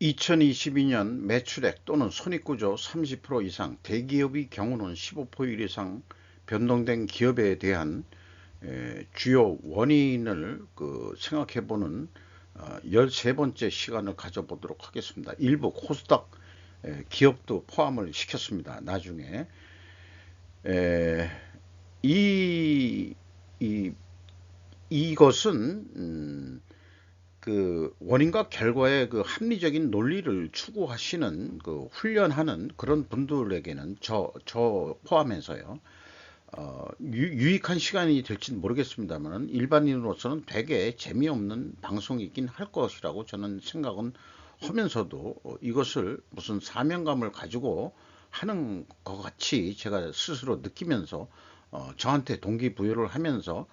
2022년 매출액 또는 손익구조 30% 이상, 대기업의 경우는 15% 이상 변동된 기업에 대한 주요 원인을 생각해보는 13번째 시간을 가져보도록 하겠습니다. 일부 코스닥 기업도 포함을 시켰습니다. 나중에 이, 이 이것은 그 원인과 결과의 그 합리적인 논리를 추구하시는 훈련하는 그런 분들에게는 저 포함해서요. 유익한 시간이 될지는 모르겠습니다만 일반인으로서는 되게 재미없는 방송이긴 할 것이라고 저는 생각은 하면서도 이것을 무슨 사명감을 가지고 하는 것 같이 제가 스스로 느끼면서 저한테 동기부여를 하면서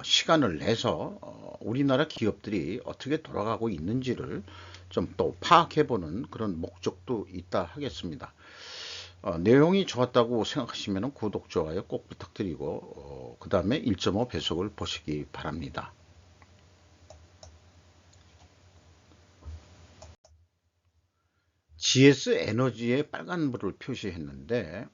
시간을 내서 우리나라 기업들이 어떻게 돌아가고 있는지를 좀 또 파악해보는 그런 목적도 있다 하겠습니다. 내용이 좋았다고 생각하시면 구독, 좋아요 꼭 부탁드리고 그 다음에 1.5 배속을 보시기 바랍니다. GS 에너지에 빨간불을 표시했는데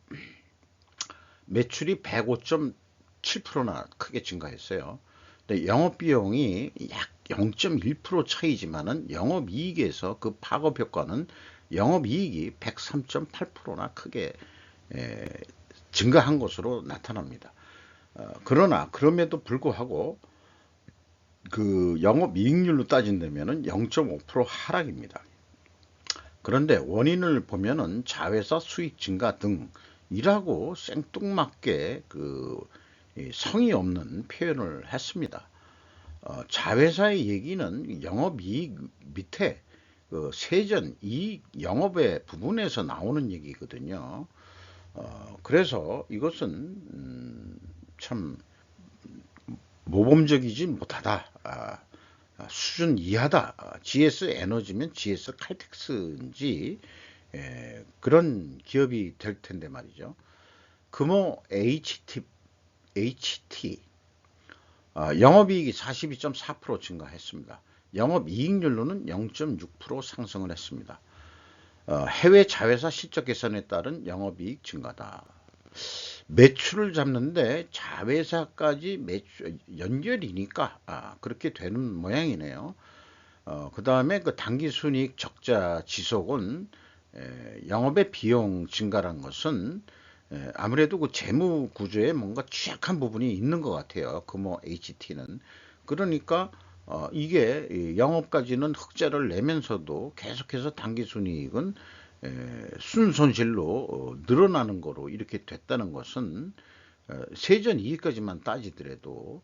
매출이 105.7%나 크게 증가했어요. 근데 영업비용이 약 0.1% 차이지만은 영업이익에서 그 파급 효과는 영업이익이 103.8%나 크게 증가한 것으로 나타납니다. 그러나 그럼에도 불구하고 그 영업이익률로 따진다면은 0.5% 하락입니다. 그런데 원인을 보면은 자회사 수익 증가 등이라고 생뚱맞게 성의 없는 표현을 했습니다. 자회사의 얘기는 영업이익 밑에 세전 이익 영업의 부분에서 나오는 얘기거든요. 그래서 이것은 참 모범적이지 못하다. 수준 이하다. GS 에너지면 GS 칼텍스인지 그런 기업이 될 텐데 말이죠. 금호 HT 영업이익이 42.4% 증가했습니다. 영업이익률로는 0.6% 상승을 했습니다. 해외 자회사 실적 개선에 따른 영업이익 증가다. 매출을 잡는데 자회사까지 매출 연결이니까 그렇게 되는 모양이네요. 그 다음에 그 당기순이익 적자 지속은 영업의 비용 증가란 것은 아무래도 그 재무 구조에 뭔가 취약한 부분이 있는 것 같아요. 금호 HT는. 그러니까 이게 영업까지는 흑자를 내면서도 계속해서 당기순이익은 순손실로 늘어나는 거로 이렇게 됐다는 것은 세전 이익까지만 따지더라도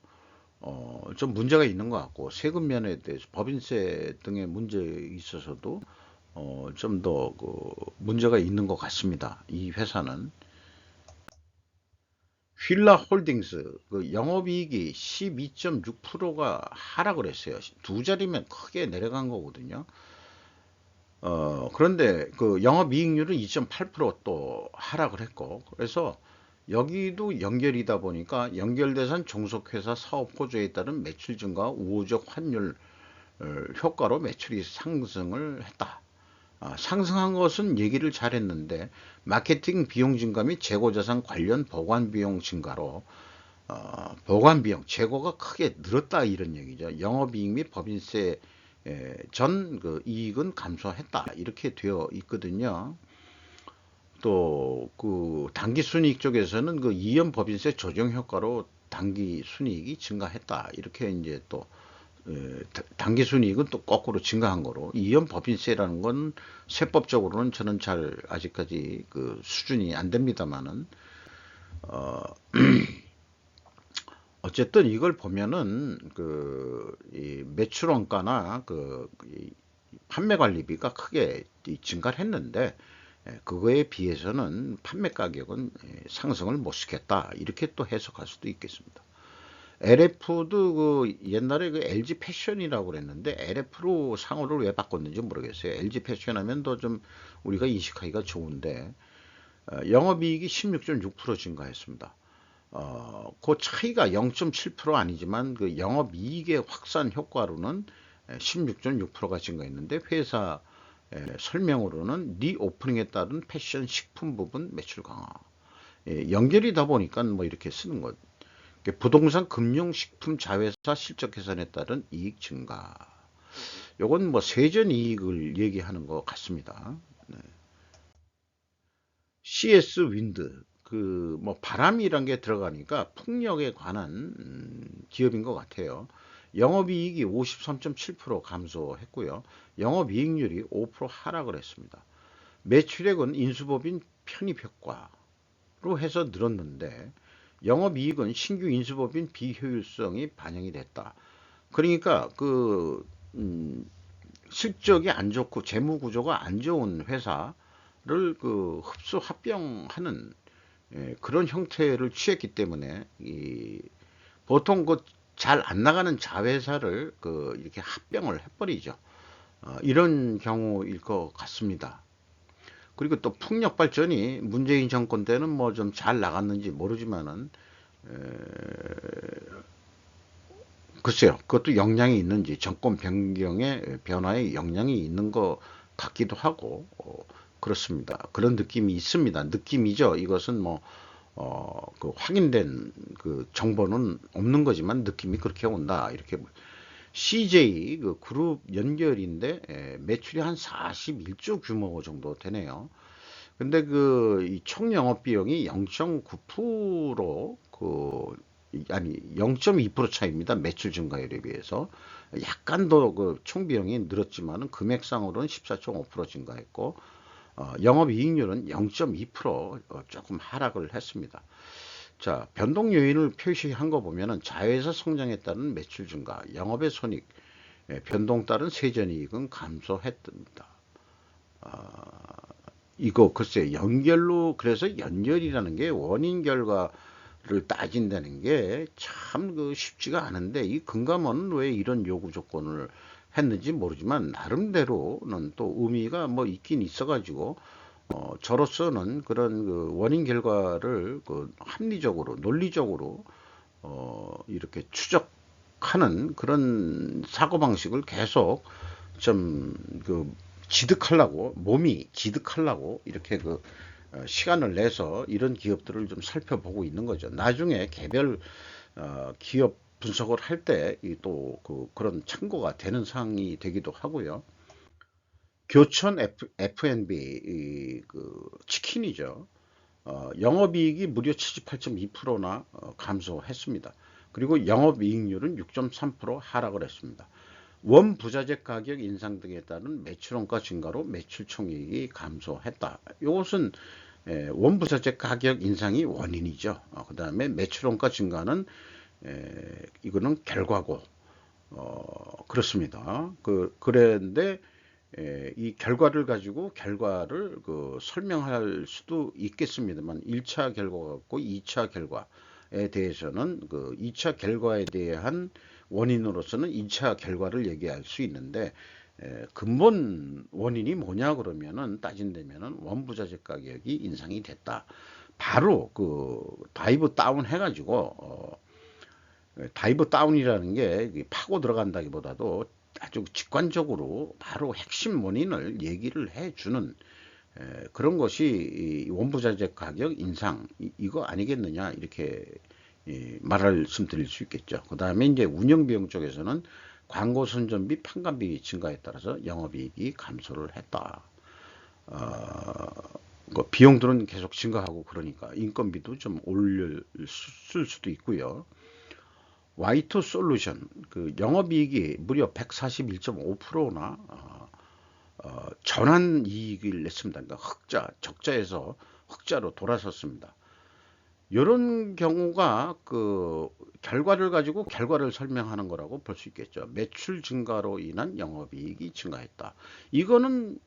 좀 문제가 있는 것 같고 세금 면에 대해서 법인세 등의 문제에 있어서도 좀 더 문제가 있는 것 같습니다. 이 회사는 휠라홀딩스 영업이익이 12.6%가 하락을 했어요. 두 자리면 크게 내려간 거거든요. 그런데 그 영업이익률은 2.8%또 하락을 했고 그래서 여기도 연결이다 보니까 연결대상 종속회사 사업 호조에 따른 매출 증가 우호적 환율 효과로 매출이 상승을 했다. 상승한 것은 얘기를 잘했는데 마케팅 비용 증가 및 재고자산 관련 보관 비용 증가로 보관 비용 재고가 크게 늘었다 이런 얘기죠. 영업이익 및 법인세 전 이익은 감소했다 이렇게 되어 있거든요. 또 그 당기순이익 쪽에서는 그 이연 법인세 조정 효과로 당기순이익이 증가했다 이렇게 이제 또 당기순이익은 또 거꾸로 증가한 거로 이연 법인세라는 건 세법적으로는 저는 잘 아직까지 그 수준이 안 됩니다만은 어쨌든 이걸 보면은 이 매출 원가나 이 판매 관리비가 크게 증가를 했는데 그거에 비해서는 판매 가격은 상승을 못 시켰다 이렇게 또 해석할 수도 있겠습니다. LF도 그 옛날에 그 LG 패션이라고 그랬는데 LF로 상호를 왜 바꿨는지 모르겠어요. LG 패션 하면 더 좀 우리가 인식하기가 좋은데 영업이익이 16.6% 증가했습니다. 그 차이가 0.7% 아니지만 그 영업이익의 확산 효과로는 16.6%가 증가했는데 회사 설명으로는 리오프닝에 따른 패션 식품 부분 매출 강화. 연결이다 보니까 뭐 이렇게 쓰는 것. 부동산 금융 식품 자회사 실적 개선에 따른 이익 증가. 요건 뭐 세전 이익을 얘기하는 것 같습니다. CS 윈드 그 뭐 바람이란 게 들어가니까 풍력에 관한 기업인 것 같아요. 영업이익이 53.7% 감소했고요. 영업이익률이 5% 하락을 했습니다. 매출액은 인수법인 편입효과로 해서 늘었는데 영업이익은 신규 인수법인 비효율성이 반영이 됐다. 그러니까 그 실적이 안 좋고 재무 구조가 안 좋은 회사를 그 흡수 합병하는 그런 형태를 취했기 때문에 보통 그 잘 안 나가는 자회사를 그 이렇게 합병을 해버리죠. 이런 경우일 것 같습니다. 그리고 또 풍력 발전이 문재인 정권 때는 뭐 좀 잘 나갔는지 모르지만은 글쎄요, 그것도 영향이 있는지 정권 변경의 변화에 영향이 있는 것 같기도 하고 그렇습니다. 그런 느낌이 있습니다. 느낌이죠. 이것은 뭐 그 확인된 그 정보는 없는 거지만 느낌이 그렇게 온다. 이렇게 CJ 그 그룹 연결인데 매출이 한 41조 규모 정도 되네요. 근데 그 총 영업 비용이 0.9% 그 아니 0.2% 차이입니다. 매출 증가율에 비해서 약간 더 그 총 비용이 늘었지만은 금액상으로는 14.5% 증가했고 영업이익률은 0.2% 조금 하락을 했습니다. 자, 변동 요인을 표시한 거 보면은 자회사 성장에 따른 매출 증가, 영업의 손익, 변동 따른 세전이익은 감소했답니다. 이거 글쎄 연결로 그래서 연결이라는 게 원인 결과를 따진다는 게 참 그 쉽지가 않은데 이 금감원은 왜 이런 요구 조건을 했는지 모르지만 나름대로는 또 의미가 뭐 있긴 있어가지고 저로서는 그런 그 원인 결과를 그 합리적으로 논리적으로 이렇게 추적하는 그런 사고방식을 계속 좀그 지득하려고 몸이 지득하려고 이렇게 그 시간을 내서 이런 기업들을 좀 살펴보고 있는 거죠. 나중에 개별 기업 분석을 할 때 또 그런 참고가 되는 사항이 되기도 하고요. 교촌 F&B 그 치킨이죠. 영업이익이 무려 78.2%나 감소했습니다. 그리고 영업이익률은 6.3% 하락을 했습니다. 원부자재 가격 인상 등에 따른 매출원가 증가로 매출총이익이 감소했다. 이것은 원부자재 가격 인상이 원인이죠. 그 다음에 매출원가 증가는 이거는 결과고 그렇습니다. 그런데 이 결과를 가지고 결과를 그 설명할 수도 있겠습니다만 1차 결과가 있고 2차 결과에 대해서는 그 2차 결과에 대한 원인으로서는 2차 결과를 얘기할 수 있는데 근본 원인이 뭐냐 그러면은 따진다면은 원부자재 가격이 인상이 됐다. 바로 그 다이브 다운 해가지고 다이브 다운이라는 게 파고 들어간다기보다도 아주 직관적으로 바로 핵심 원인을 얘기를 해주는 그런 것이 원부자재 가격 인상 이거 아니겠느냐 이렇게 말씀드릴 수 있겠죠. 그 다음에 이제 운영비용 쪽에서는 광고 선전비 판관비 증가에 따라서 영업이익이 감소를 했다. 그 비용들은 계속 증가하고 그러니까 인건비도 좀 올릴 수도 있고요. Y2 솔루션 그 영업이익이 무려 141.5%나 전환 이익을 냈습니다. 그러니까 적자에서 흑자로 돌아섰습니다. 이런 경우가 그 결과를 가지고 결과를 설명하는 거라고 볼 수 있겠죠. 매출 증가로 인한 영업이익이 증가했다. 이거는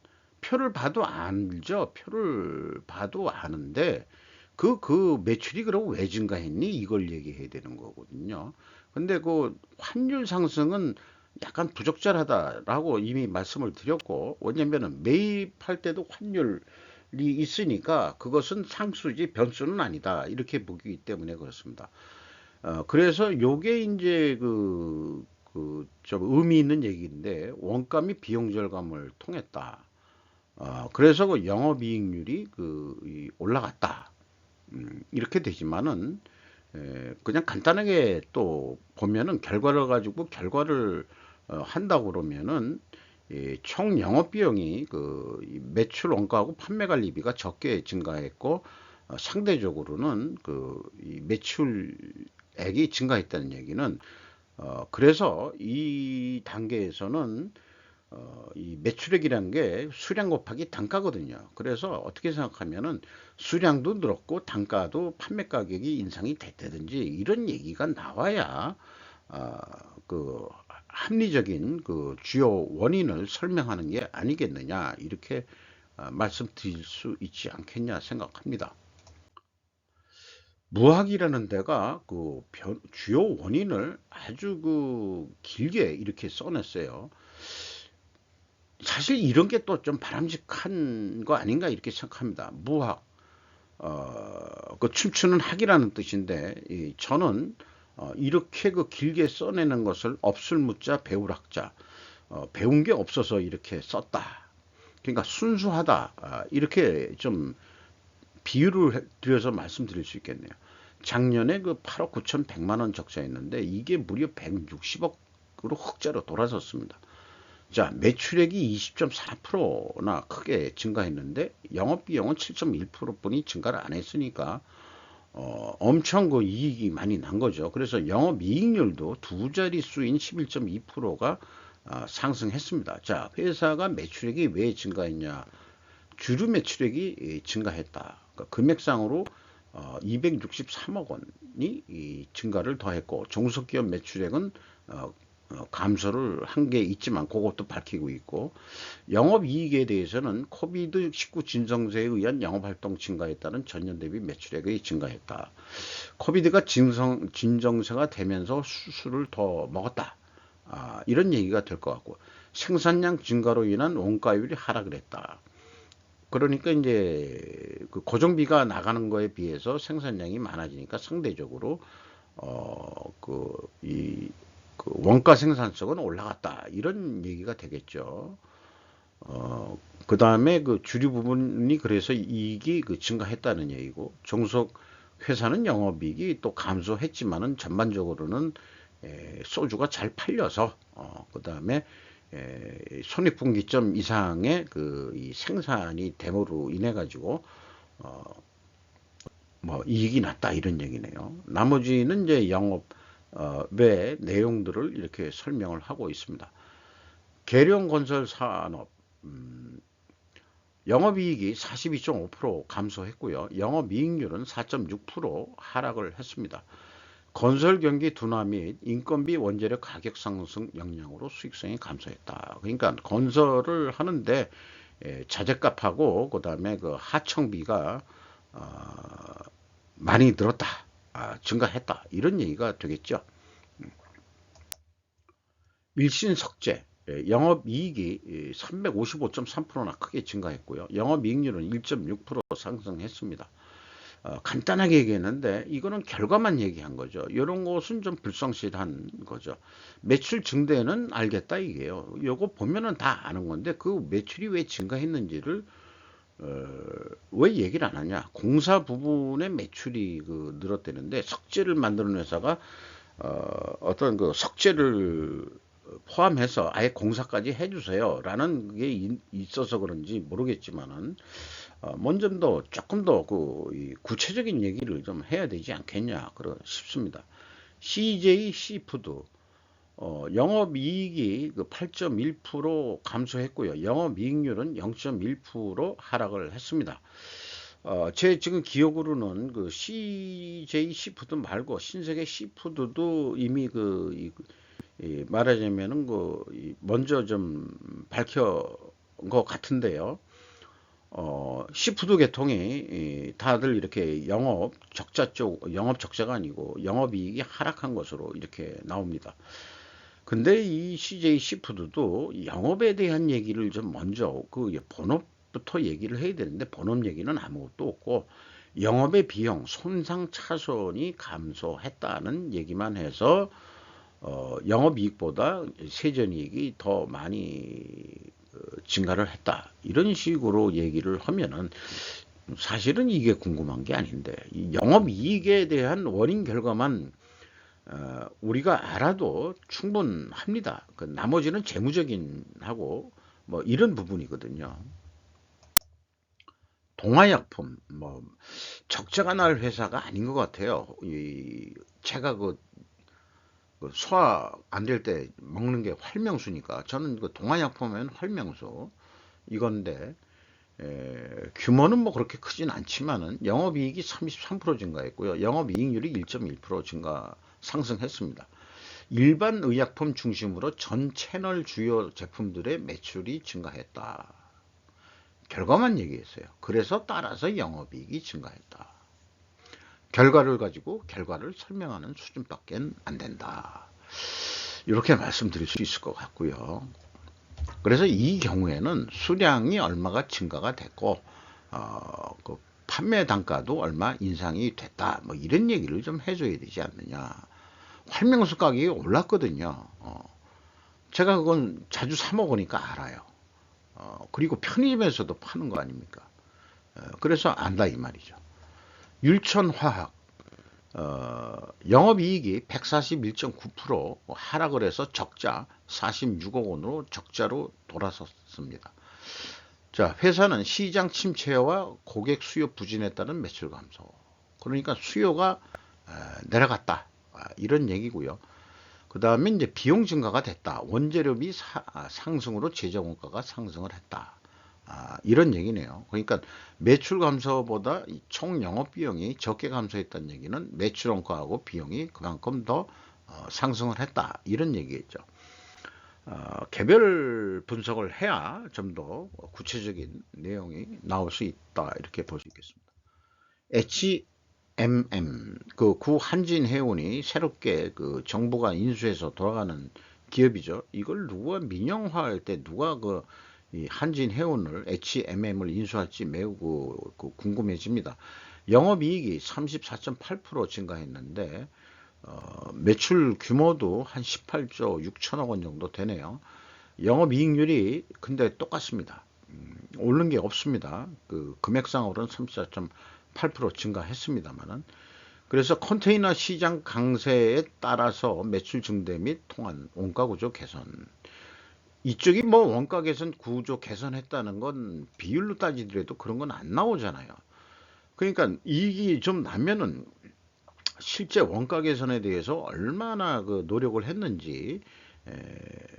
표를 봐도 알죠. 표를 봐도 아는데 그 매출이 그럼 왜 증가했니? 이걸 얘기해야 되는 거거든요. 근데 그 환율 상승은 약간 부적절하다라고 이미 말씀을 드렸고, 왜냐면은 매입할 때도 환율이 있으니까 그것은 상수지 변수는 아니다. 이렇게 보기 때문에 그렇습니다. 그래서 요게 이제 좀 의미 있는 얘기인데, 원가 및 비용 절감을 통했다. 그래서 그 영업이익률이 올라갔다. 이렇게 되지만은 그냥 간단하게 또 보면은 결과를 가지고 결과를 한다고 그러면은 총 영업 비용이 이 매출 원가하고 판매 관리비가 적게 증가했고 상대적으로는 이 매출액이 증가했다는 얘기는 그래서 이 단계에서는 이 매출액이라는 게 수량 곱하기 단가거든요. 그래서 어떻게 생각하면은 수량도 늘었고 단가도 판매 가격이 인상이 됐다든지 이런 얘기가 나와야 아, 그 합리적인 주요 원인을 설명하는 게 아니겠느냐 이렇게 말씀드릴 수 있지 않겠냐 생각합니다. 무학이라는 데가 주요 원인을 아주 길게 이렇게 써냈어요. 사실 이런 게 또 좀 바람직한 거 아닌가 이렇게 생각합니다. 무학, 춤추는 학이라는 뜻인데, 저는 이렇게 길게 써내는 것을 없을 묻자 배울 학자, 배운 게 없어서 이렇게 썼다. 그러니까 순수하다. 이렇게 좀 비유를 드려서 말씀드릴 수 있겠네요. 작년에 8억 9,100만 원 적자였는데 이게 무려 160억으로 흑자로 돌아섰습니다. 자, 매출액이 20.4%나 크게 증가했는데 영업비용은 7.1%뿐이 증가를 안 했으니까 엄청 이익이 많이 난 거죠. 그래서 영업이익률도 두 자릿수인 11.2%가 상승했습니다. 자, 회사가 매출액이 왜 증가했냐? 주류 매출액이 증가했다. 그러니까 금액상으로 263억 원이 증가를 더했고 종속기업 매출액은 감소를 한 게 있지만 그것도 밝히고 있고 영업이익에 대해서는 코비드19 진정세에 의한 영업활동 증가에 따른 전년 대비 매출액이 증가했다. 코비드가 진정세가 되면서 수술을 더 먹었다. 이런 얘기가 될 것 같고 생산량 증가로 인한 원가율이 하락을 했다. 그러니까 이제 고정비가 나가는 거에 비해서 생산량이 많아지니까 상대적으로 이 원가 생산성은 올라갔다 이런 얘기가 되겠죠. 그 다음에 주류 부분이 그래서 이익이 증가했다는 얘기고 종속 회사는 영업이익이 또 감소했지만은 전반적으로는 소주가 잘 팔려서 그 다음에 손익분기점 이상의 이 생산이 됨으로 인해 가지고 뭐 이익이 났다 이런 얘기네요. 나머지는 이제 영업 외 내용들을 이렇게 설명을 하고 있습니다. 계룡건설 산업 영업이익이 42.5% 감소했고요. 영업이익률은 4.6% 하락을 했습니다. 건설 경기 둔화 및 인건비 원재료 가격 상승 영향으로 수익성이 감소했다. 그러니까 건설을 하는데 자재값하고 그다음에 하청비가 많이 늘었다. 증가했다. 이런 얘기가 되겠죠. 일신석재 영업이익이 355.3%나 크게 증가했고요. 영업이익률은 1.6% 상승했습니다. 간단하게 얘기했는데 이거는 결과만 얘기한 거죠. 이런 것은 좀 불성실한 거죠. 매출 증대는 알겠다 이게요. 요거 보면은 다 아는 건데 그 매출이 왜 증가했는지를 왜 얘기를 안 하냐. 공사 부분의 매출이 늘었다는데 석재를 만드는 회사가 어떤 석재를 포함해서 아예 공사까지 해주세요 라는 게 있어서 그런지 모르겠지만은 먼저 더 조금 더 구체적인 얘기를 좀 해야 되지 않겠냐 싶습니다. CJ 시푸드 영업이익이 8.1% 감소했고요. 영업이익률은 0.1% 하락을 했습니다. 제 지금 기억으로는 CJ 시푸드 말고 신세계 시푸드도 이미 말하자면은 먼저 좀 밝혀 것 같은데요. 시푸드 계통이 다들 이렇게 영업 적자가 아니고 영업이익이 하락한 것으로 이렇게 나옵니다. 근데 이 CJ 시푸드도 영업에 대한 얘기를 좀 먼저 본업부터 얘기를 해야 되는데 본업 얘기는 아무것도 없고 영업의 비용 손상 차손이 감소했다는 얘기만 해서 영업이익보다 세전이익이 더 많이 증가를 했다. 이런 식으로 얘기를 하면은 사실은 이게 궁금한 게 아닌데 이 영업이익에 대한 원인 결과만 우리가 알아도 충분합니다. 그 나머지는 재무적인 하고 뭐 이런 부분이거든요. 동화약품 뭐 적자가 날 회사가 아닌 것 같아요. 제가 그 소화 안 될 때 먹는 게 활명수니까 저는 그 동화약품은 활명수 이건데 규모는 뭐 그렇게 크진 않지만은 영업이익이 33% 증가했고요. 영업이익률이 1.1% 증가 상승했습니다. 일반 의약품 중심으로 전 채널 주요 제품들의 매출이 증가했다. 결과만 얘기했어요. 그래서 따라서 영업이익이 증가했다. 결과를 가지고 결과를 설명하는 수준밖에 안 된다. 이렇게 말씀드릴 수 있을 것 같고요. 그래서 이 경우에는 수량이 얼마가 증가가 됐고 그 판매 단가도 얼마 인상이 됐다. 뭐 이런 얘기를 좀 해줘야 되지 않느냐. 활명수 가격이 올랐거든요. 제가 그건 자주 사 먹으니까 알아요. 그리고 편의점에서도 파는 거 아닙니까? 그래서 안다 이 말이죠. 율천화학 영업이익이 141.9% 하락을 해서 적자 46억 원으로 적자로 돌아섰습니다. 자, 회사는 시장 침체와 고객 수요 부진에 따른 매출 감소. 그러니까 수요가 내려갔다. 이런 얘기고요. 그 다음에 이제 비용 증가가 됐다. 원재료비 상승으로 제작 원가가 상승을 했다. 이런 얘기네요. 그러니까 매출 감소보다 총 영업 비용이 적게 감소했다는 얘기는 매출 원가하고 비용이 그만큼 더 상승을 했다. 이런 얘기겠죠. 개별 분석을 해야 좀 더 구체적인 내용이 나올 수 있다. 이렇게 볼 수 있겠습니다. HMM 그 구한진해운이 새롭게 그 정부가 인수해서 돌아가는 기업이죠. 이걸 누가 민영화할 때 누가 이 한진해운을 HMM을 인수할지 매우 그 궁금해집니다. 영업이익이 34.8% 증가했는데 매출 규모도 한 18조 6천억 원 정도 되네요. 영업이익률이 근데 똑같습니다. 오른 게 없습니다. 그 금액상으로는 34.8% 증가했습니다만은 그래서 컨테이너 시장 강세에 따라서 매출 증대 및 통한 원가 구조 개선. 이쪽이 뭐 원가 개선 구조 개선했다는 건 비율로 따지더라도 그런 건 안 나오잖아요. 그러니까 이익이 좀 나면은 실제 원가 개선에 대해서 얼마나 그 노력을 했는지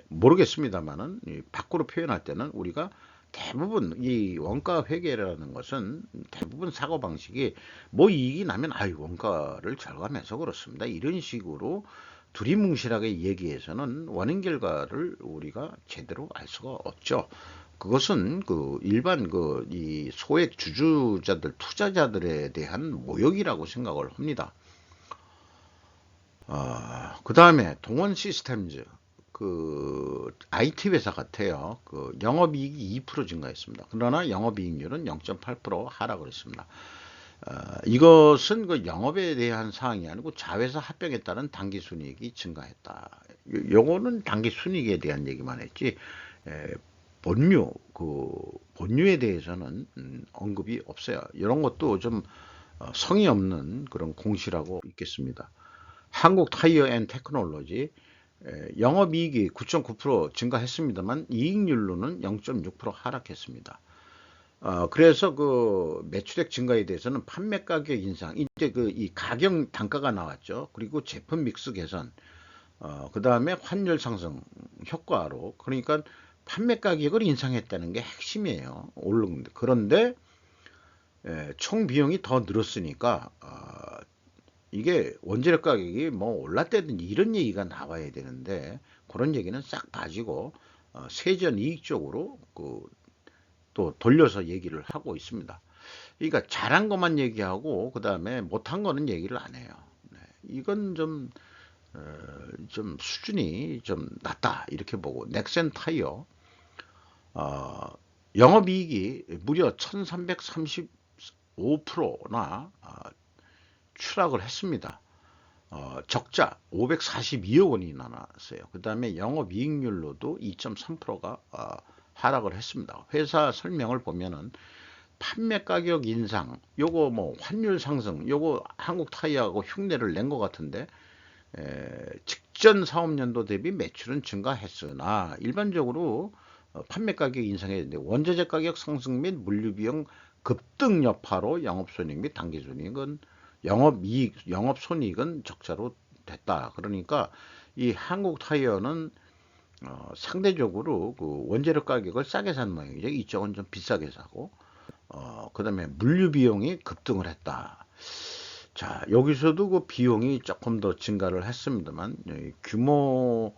모르겠습니다만은 밖으로 표현할 때는 우리가 대부분 이 원가 회계라는 것은 대부분 사고 방식이 뭐 이익이 나면 아유 원가를 절감해서 그렇습니다. 이런 식으로 두리뭉실하게 얘기해서는 원인 결과를 우리가 제대로 알 수가 없죠. 그것은 그 일반 그 이 소액 주주자들 투자자들에 대한 모욕이라고 생각을 합니다. 그 다음에 동원 시스템즈 그 IT 회사 같아요. 그 영업이익이 2% 증가했습니다. 그러나 영업이익률은 0.8% 하락을 했습니다. 이것은 그 영업에 대한 사항이 아니고 자회사 합병에 따른 당기순이익이 증가했다. 요거는 당기순이익에 대한 얘기만 했지 본류 그 본류에 대해서는 언급이 없어요. 이런 것도 좀 성의 없는 그런 공시라고 있겠습니다. 한국 타이어 앤 테크놀로지 영업이익이 9.9% 증가했습니다만 이익률로는 0.6% 하락했습니다. 그래서 그 매출액 증가에 대해서는 판매 가격 인상, 이제 그 이 가격 단가가 나왔죠. 그리고 제품 믹스 개선, 그 다음에 환율 상승 효과로 그러니까 판매 가격을 인상했다는 게 핵심이에요. 오른 그런데 총 비용이 더 늘었으니까 이게 원재료 가격이 뭐 올랐다든지 이런 얘기가 나와야 되는데 그런 얘기는 싹 빠지고 세전 이익 쪽으로 또 돌려서 얘기를 하고 있습니다. 그러니까 잘한 것만 얘기하고 그 다음에 못한 거는 얘기를 안 해요. 네, 이건 좀 수준이 좀 낮다 이렇게 보고 넥센 타이어 영업이익이 무려 1335%나 추락을 했습니다. 적자 542억 원이 나왔어요. 그 다음에 영업이익률로도 2.3%가 하락을 했습니다. 회사 설명을 보면은 판매 가격 인상, 요거 뭐 환율 상승, 요거 한국 타이어하고 흉내를 낸 것 같은데, 직전 사업년도 대비 매출은 증가했으나 일반적으로 판매 가격 인상에 원자재 가격 상승 및 물류비용 급등 여파로 영업손익 및 당기순이익은 영업손익은 적자로 됐다. 그러니까 이 한국 타이어는 상대적으로 그 원재료 가격을 싸게 산 모양이죠. 이쪽은 좀 비싸게 사고, 그 다음에 물류 비용이 급등을 했다. 자, 여기서도 그 비용이 조금 더 증가를 했습니다만, 규모로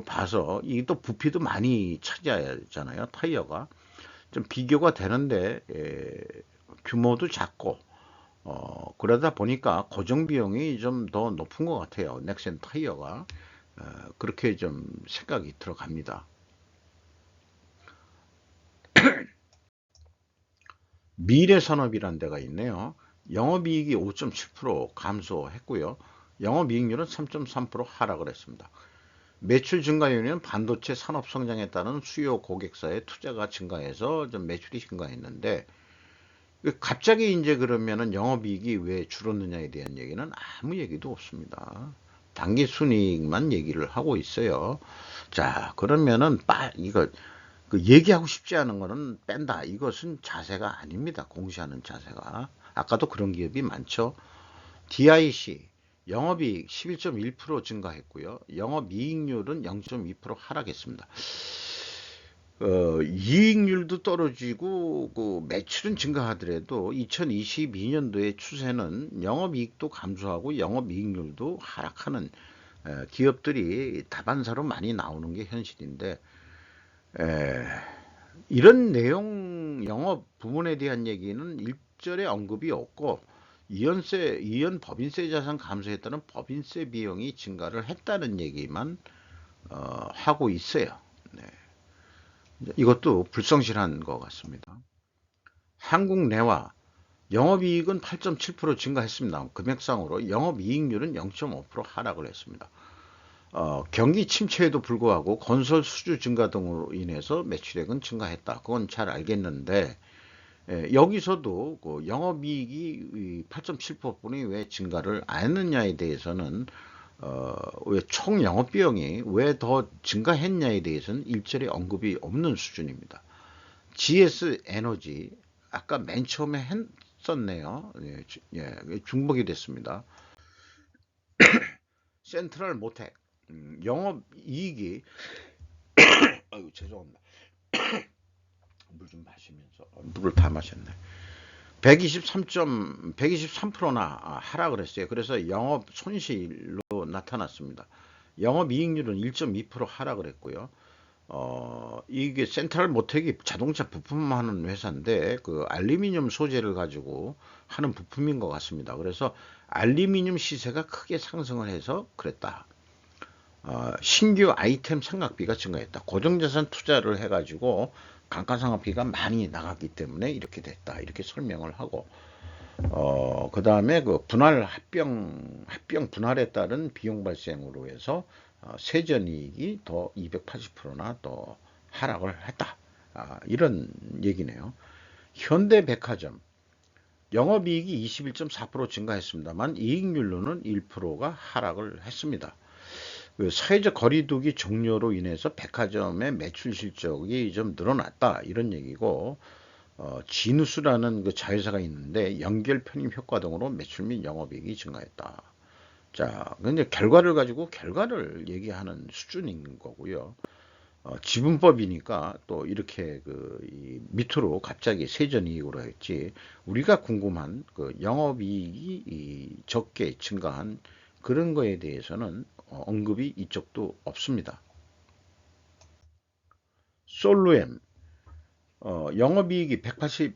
봐서, 이게 또 부피도 많이 차지하잖아요, 타이어가. 좀 비교가 되는데, 규모도 작고, 그러다 보니까 고정 비용이 좀 더 높은 것 같아요. 넥센 타이어가. 그렇게 좀 생각이 들어갑니다. 미래산업이라는 데가 있네요. 영업이익이 5.7% 감소했고요. 영업이익률은 3.3% 하락을 했습니다. 매출 증가 요인은 반도체 산업 성장에 따른 수요 고객사의 투자가 증가해서 좀 매출이 증가했는데, 갑자기 이제 그러면은 영업이익이 왜 줄었느냐에 대한 얘기는 아무 얘기도 없습니다. 당기순이익만 얘기를 하고 있어요. 자, 그러면은 이거 그 얘기하고 싶지 않은 거는 뺀다. 이것은 자세가 아닙니다. 공시하는 자세가. 아까도 그런 기업이 많죠. DIC 영업이익 11.1% 증가했고요. 영업이익률은 0.2% 하락했습니다. 이익률도 떨어지고 그 매출은 증가하더라도 2022년도의 추세는 영업이익도 감소하고 영업이익률도 하락하는 기업들이 다반사로 많이 나오는 게 현실인데, 에, 이런 내용 영업 부분에 대한 얘기는 일절에 언급이 없고, 이연 법인세 자산 감소에 따른 법인세 비용이 증가를 했다는 얘기만 하고 있어요. 네. 이것도 불성실한 것 같습니다. 한국 내와 영업이익은 8.7% 증가했습니다. 금액상으로 영업이익률은 0.5% 하락을 했습니다. 경기 침체에도 불구하고 건설 수주 증가 등으로 인해서 매출액은 증가했다. 그건 잘 알겠는데, 여기서도 그 영업이익이 8.7%뿐이 왜 증가를 안 했느냐에 대해서는 왜 총 영업비용이 왜 더 증가했냐에 대해서는 일절에 언급이 없는 수준입니다. GS 에너지 아까 맨 처음에 했었네요. 예, 중복이 됐습니다. 센트럴 모텍 영업이익이 아유 죄송합니다. 물 좀 마시면서 물을 다 마셨네. 123%나 하락을 했어요. 그래서 영업 손실로 나타났습니다. 영업이익률은 1.2% 하락을 했고요. 이게 센트럴 모텍이 자동차 부품하는 회사인데 그 알루미늄 소재를 가지고 하는 부품인 것 같습니다. 그래서 알루미늄 시세가 크게 상승을 해서 그랬다. 신규 아이템 생각비가 증가했다. 고정자산 투자를 해가지고 감가상각비가 많이 나갔기 때문에 이렇게 됐다. 이렇게 설명을 하고, 그 다음에 그 합병 분할에 따른 비용 발생으로 해서 세전이익이 더 280%나 더 하락을 했다. 이런 얘기네요. 현대백화점 영업이익이 21.4% 증가했습니다만 이익률로는 1%가 하락을 했습니다. 그 사회적 거리두기 종료로 인해서 백화점의 매출 실적이 좀 늘어났다 이런 얘기고, 지누스라는 그 자회사가 있는데 연결 편입 효과 등으로 매출 및 영업이익이 증가했다. 자, 근데 결과를 가지고 결과를 얘기하는 수준인 거고요. 지분법이니까 또 이렇게 밑으로 갑자기 세전이익으로 했지. 우리가 궁금한 그 영업이익이 적게 증가한 그런 거에 대해서는 언급이 이쪽도 없습니다. 솔루엠 영업이익이 185%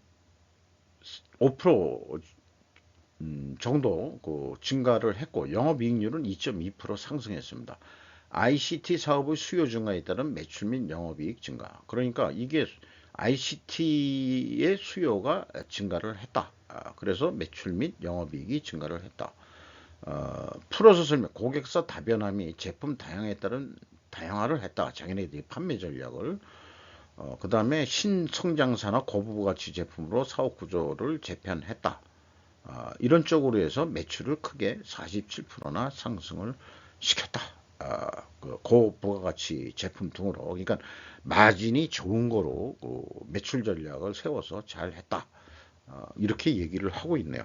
정도 증가를 했고 영업이익률은 2.2% 상승했습니다. ICT 사업의 수요 증가에 따른 매출 및 영업이익 증가. 그러니까 이게 ICT의 수요가 증가를 했다. 그래서 매출 및 영업이익이 증가를 했다. 풀어서 설명, 고객사 다변화 및 제품 다양화에 따른 다양화를 했다. 자기네들이 판매 전략을. 그 다음에 신성장사나 고부가치 제품으로 사업 구조를 재편했다. 이런 쪽으로 해서 매출을 크게 47%나 상승을 시켰다. 그 고부가가치 제품 등으로. 그러니까 마진이 좋은 거로 매출 전략을 세워서 잘 했다. 이렇게 얘기를 하고 있네요.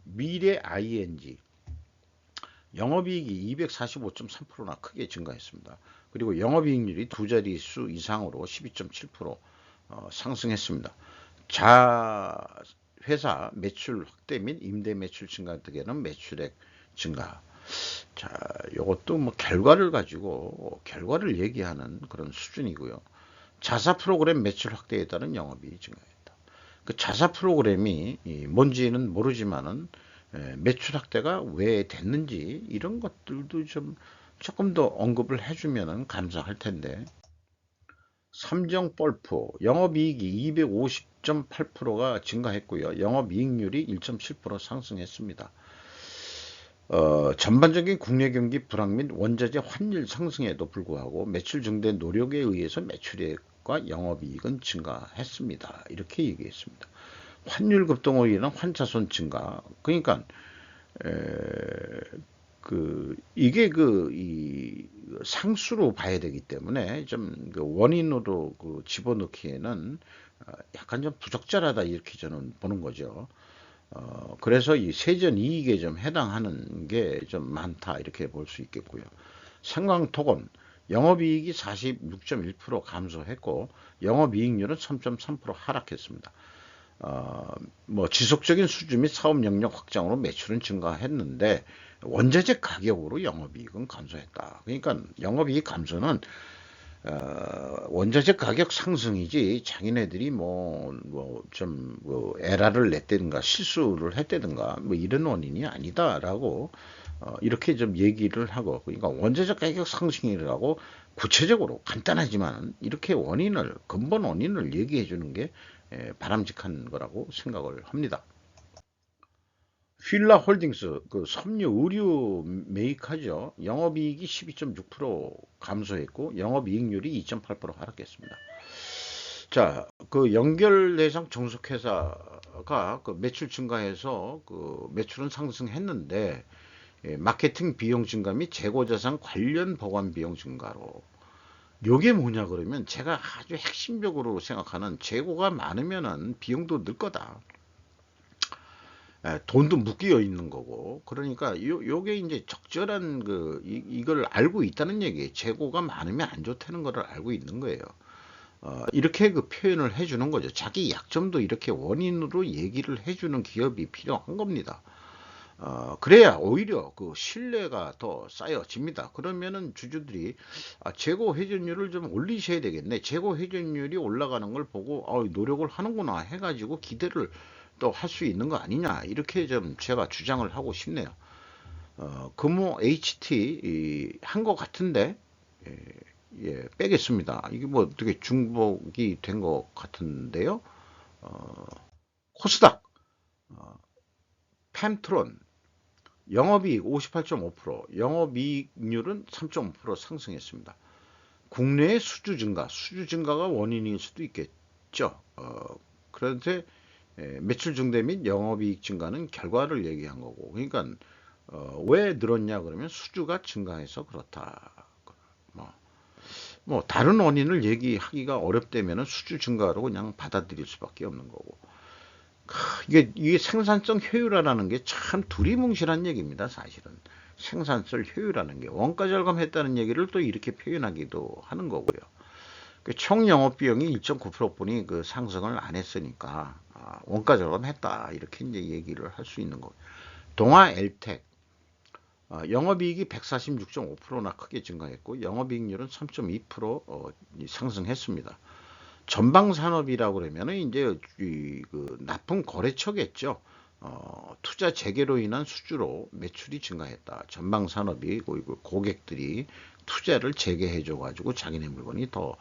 미래 ING 영업이익이 245.3%나 크게 증가했습니다. 그리고 영업이익률이 두 자릿수 이상으로 12.7% 상승했습니다. 회사 매출 확대 및 임대 매출 증가 등에는 매출액 증가. 자, 이것도 뭐 결과를 가지고 결과를 얘기하는 그런 수준이고요. 자사 프로그램 매출 확대에 따른 영업이익이 증가했다. 그 자사 프로그램이 뭔지는 모르지만은 매출 확대가 왜 됐는지 이런 것들도 좀 조금 더 언급을 해주면은 감사할 텐데. 삼성볼프 영업이익이 250.8%가 증가했고요. 영업이익률이 1.7% 상승했습니다. 전반적인 국내 경기 불황 및 원자재 환율 상승에도 불구하고 매출 증대 노력에 의해서 매출액과 영업이익은 증가했습니다. 이렇게 얘기했습니다. 환율 급등으로 인한 환차손 증가. 그러니까 이게 이 상수로 봐야 되기 때문에 좀 그 원인으로 그 집어넣기에는 약간 좀 부적절하다 이렇게 저는 보는 거죠. 그래서 이 세전 이익에 좀 해당하는 게 좀 많다 이렇게 볼 수 있겠고요. 생광토건 영업이익이 46.1% 감소했고 영업이익률은 3.3% 하락했습니다. 뭐 지속적인 수주 및 사업 영역 확장으로 매출은 증가했는데 원자재 가격으로 영업이익은 감소했다. 그러니까 영업이익 감소는 원자재 가격 상승이지 자기네들이 뭐 에러를 냈다든가 실수를 했다든가 뭐 이런 원인이 아니다라고 이렇게 좀 얘기를 하고, 그러니까 원자재 가격 상승이라고 구체적으로 간단하지만 이렇게 근본 원인을 얘기해 주는 게 바람직한 거라고 생각을 합니다. 휠라홀딩스 그 섬유 의류 메이커죠. 영업이익이 12.6% 감소했고 영업이익률이 2.8% 하락했습니다. 자, 그 연결 대상 종속회사가 그 매출 증가해서 그 매출은 상승했는데 마케팅 비용 증가 및 재고자산 관련 보관 비용 증가로. 요게 뭐냐 그러면 제가 아주 핵심적으로 생각하는 재고가 많으면은 비용도 늘 거다. 돈도 묶여 있는 거고. 그러니까 요게 이제 적절한 이걸 알고 있다는 얘기예요. 재고가 많으면 안 좋다는 거를 알고 있는 거예요. 이렇게 그 표현을 해주는 거죠. 자기 약점도 이렇게 원인으로 얘기를 해주는 기업이 필요한 겁니다. 그래야 오히려 그 신뢰가 더 쌓여집니다. 그러면은 주주들이 재고 회전율을 좀 올리셔야 되겠네. 재고 회전율이 올라가는 걸 보고 노력을 하는구나 해가지고 기대를 또 할 수 있는 거 아니냐 이렇게 좀 제가 주장을 하고 싶네요. 금호 HT 한 것 같은데 빼겠습니다. 이게 뭐 어떻게 중복이 된 것 같은데요. 코스닥, 펜트론 영업이익 58.5%, 영업이익률은 3.5% 상승했습니다. 국내의 수주 증가가 원인일 수도 있겠죠. 그런데 매출 증대 및 영업이익 증가는 결과를 얘기한 거고, 그러니까 왜 늘었냐 그러면 수주가 증가해서 그렇다. 뭐 다른 원인을 얘기하기가 어렵다면 수주 증가로 그냥 받아들일 수밖에 없는 거고. 이게 생산성 효율화라는 게 참 두리뭉실한 얘기입니다. 사실은 생산성 효율화라는 게 원가 절감했다는 얘기를 또 이렇게 표현하기도 하는 거고요. 총 영업 비용이 1.9%뿐이 그 상승을 안 했으니까 원가 절감했다 이렇게 이제 얘기를 할 수 있는 거고. 동아 엘텍 영업이익이 146.5%나 크게 증가했고 영업이익률은 3.2% 상승했습니다. 전방산업이라고 그러면은 이제 그 납품 거래처겠죠. 투자 재개로 인한 수주로 매출이 증가했다. 전방산업이 고객들이 투자를 재개해줘 가지고 자기네 물건이 더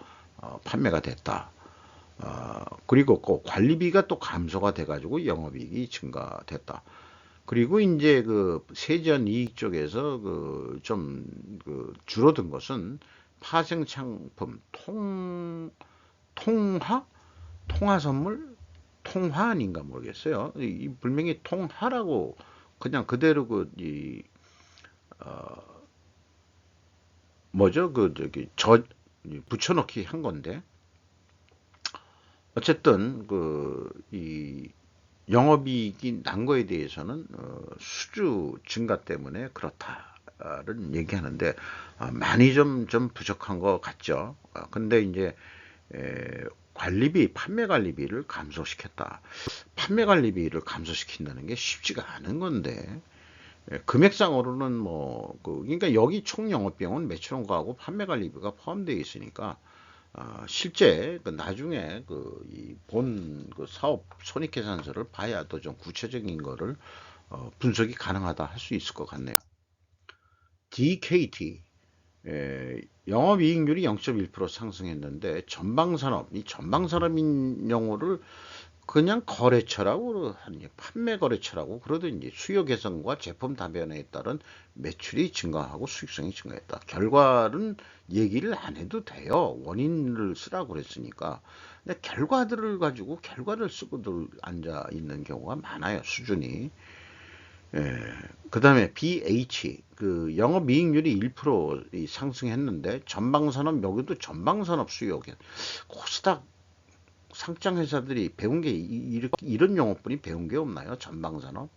판매가 됐다. 그리고 그 관리비가 또 감소가 돼 가지고 영업이익이 증가됐다. 그리고 이제 그 세전 이익 쪽에서 좀 줄어든 것은 파생상품 통화 선물, 통화 아닌가 모르겠어요. 분명히 통화라고 그냥 그대로 뭐죠? 붙여넣기 한 건데, 어쨌든 이 영업이익이 난 거에 대해서는 수주 증가 때문에 그렇다는 얘기하는데, 많이 좀 부족한 것 같죠. 근데 이제 판매 관리비를 감소시켰다. 판매 관리비를 감소시킨다는 게 쉽지가 않은 건데, 금액상으로는 그러니까 여기 총 영업비용은 매출원가하고 판매 관리비가 포함되어 있으니까, 실제 나중에 본 사업 손익계산서를 봐야 더 좀 구체적인 거를 분석이 가능하다 할 수 있을 것 같네요. DKT 영업이익률이 0.1% 상승했는데, 이 전방산업인 용어를 그냥 거래처라고 하니 판매 거래처라고 그러든지, 수요 개선과 제품 다변화에 따른 매출이 증가하고 수익성이 증가했다. 결과는 얘기를 안 해도 돼요. 원인을 쓰라고 그랬으니까. 근데 결과를 쓰고들 앉아 있는 경우가 많아요. 수준이. 그 다음에 BH 영업이익률이 1% 상승했는데, 전방산업, 여기도 전방산업 수요 코스닥 상장 회사들이 배운 게 이런 용어뿐이 배운 게 없나요? 전방산업,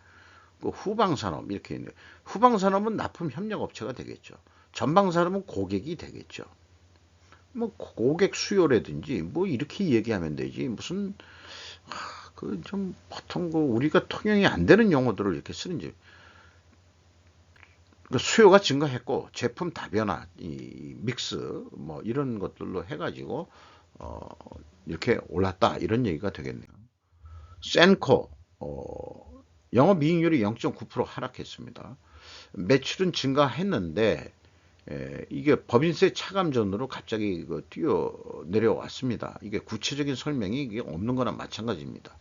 후방산업 이렇게 있는데, 후방산업은 납품 협력 업체가 되겠죠. 전방산업은 고객이 되겠죠. 고객 수요라든지 이렇게 얘기하면 되지, 무슨 좀 보통 우리가 통용이 안 되는 용어들을 이렇게 쓰는지. 수요가 증가했고 제품 다변화, 이 믹스 이런 것들로 해가지고 어, 이렇게 올랐다, 이런 얘기가 되겠네요. 센코 영업이익률이 0.9% 하락했습니다. 매출은 증가했는데, 이게 법인세 차감전으로 갑자기 뛰어 내려왔습니다. 이게 구체적인 설명이 이게 없는 거나 마찬가지입니다.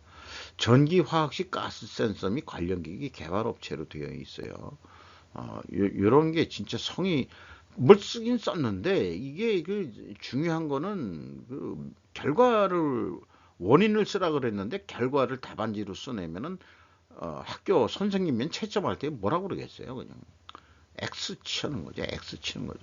전기, 화학식, 가스 센서 및 관련 기기 개발업체로 되어 있어요. 요런 게 진짜 성이, 뭘 쓰긴 썼는데, 이게 중요한 거는 결과를, 원인을 쓰라 그랬는데 결과를 답안지로 써내면은 학교 선생님면 채점할 때 뭐라고 그러겠어요? 그냥 X 치는 거죠. X 치는 거죠.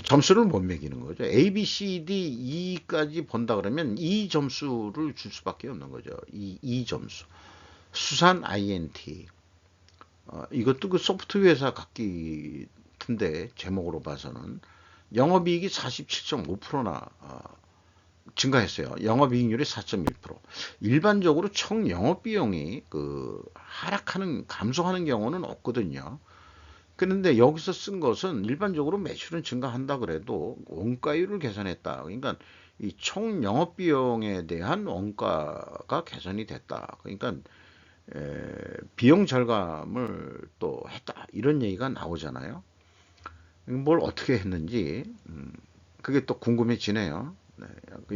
점수를 못 매기는 거죠. A, B, C, D, E까지 본다 그러면 E 점수를 줄 수밖에 없는 거죠. E 점수. 수산 INT. 이것도 소프트웨어 회사 같기텐데, 제목으로 봐서는 영업이익이 47.5%나 증가했어요. 영업이익률이 4.1%. 일반적으로 총 영업비용이 감소하는 경우는 없거든요. 그런데 여기서 쓴 것은, 일반적으로 매출은 증가한다 그래도 원가율을 개선했다. 그러니까 이 총 영업비용에 대한 원가가 개선이 됐다. 그러니까 비용 절감을 또 했다, 이런 얘기가 나오잖아요. 뭘 어떻게 했는지 그게 또 궁금해지네요. 네,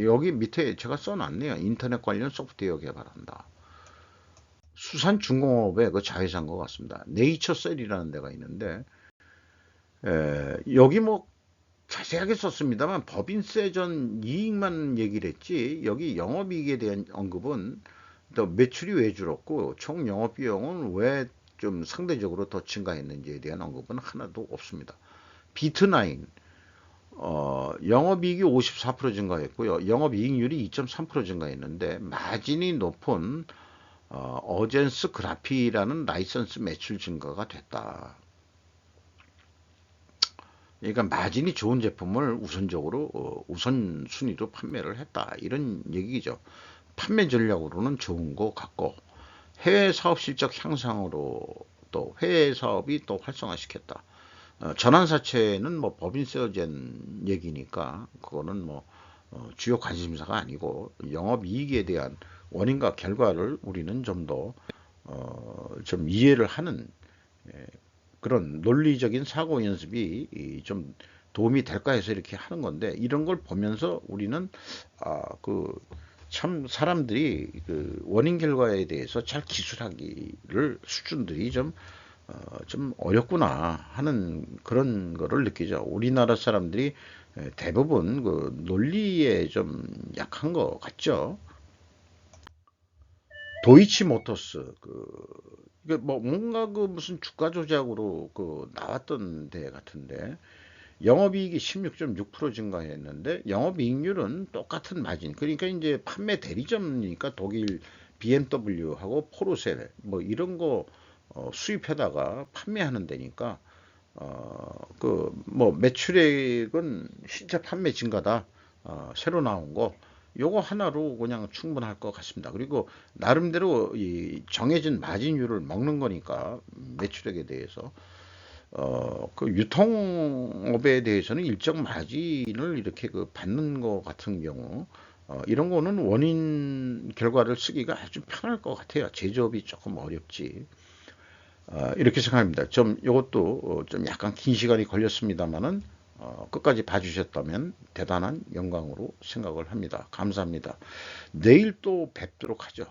여기 밑에 제가 써놨네요. 인터넷 관련 소프트웨어 개발한다. 수산중공업의 자회사인 것 같습니다. 네이처셀이라는 데가 있는데, 여기 자세하게 썼습니다만 법인세 전 이익만 얘기를 했지, 여기 영업이익에 대한 언급은, 또 매출이 왜 줄었고 총 영업비용은 왜 좀 상대적으로 더 증가했는지에 대한 언급은 하나도 없습니다. 비트나인 영업이익이 54% 증가했고요. 영업이익률이 2.3% 증가했는데, 마진이 높은 어젠스 그래피라는 라이선스 매출 증가가 됐다. 그러니까 마진이 좋은 제품을 우선적으로 우선순위로 판매를 했다, 이런 얘기죠. 판매 전략으로는 좋은 것 같고, 해외 사업 실적 향상으로 또 해외 사업이 또 활성화시켰다. 전환사채는 법인세어젠 얘기니까 그거는 주요 관심사가 아니고, 영업이익에 대한 원인과 결과를 우리는 좀 더 좀 이해를 하는 그런 논리적인 사고 연습이 좀 도움이 될까 해서 이렇게 하는 건데, 이런 걸 보면서 우리는 참 사람들이 원인 결과에 대해서 잘 기술하기를 수준들이 좀 어렵구나 하는 그런 거를 느끼죠. 우리나라 사람들이 대부분 그 논리에 좀 약한 것 같죠. 도이치모터스 이게 뭐 뭔가 그 무슨 주가 조작으로 그 나왔던 데 같은데 영업이익이 16.6% 증가했는데 영업이익률은 똑같은 마진. 그러니까 이제 판매 대리점이니까 독일 BMW하고 포르쉐 뭐 이런 거 수입해다가 판매하는 데니까 그 뭐 매출액은 실제 판매 증가다. 새로 나온 거 요거 하나로 그냥 충분할 것 같습니다. 그리고 나름대로 이 정해진 마진율을 먹는 거니까 매출액에 대해서 그 유통업에 대해서는 일정 마진을 이렇게 그 받는 것 같은 경우 이런 거는 원인 결과를 쓰기가 아주 편할 것 같아요. 제조업이 조금 어렵지. 이렇게 생각합니다. 좀 이것도 좀 약간 긴 시간이 걸렸습니다만은 끝까지 봐주셨다면 대단한 영광으로 생각을 합니다. 감사합니다. 내일 또 뵙도록 하죠.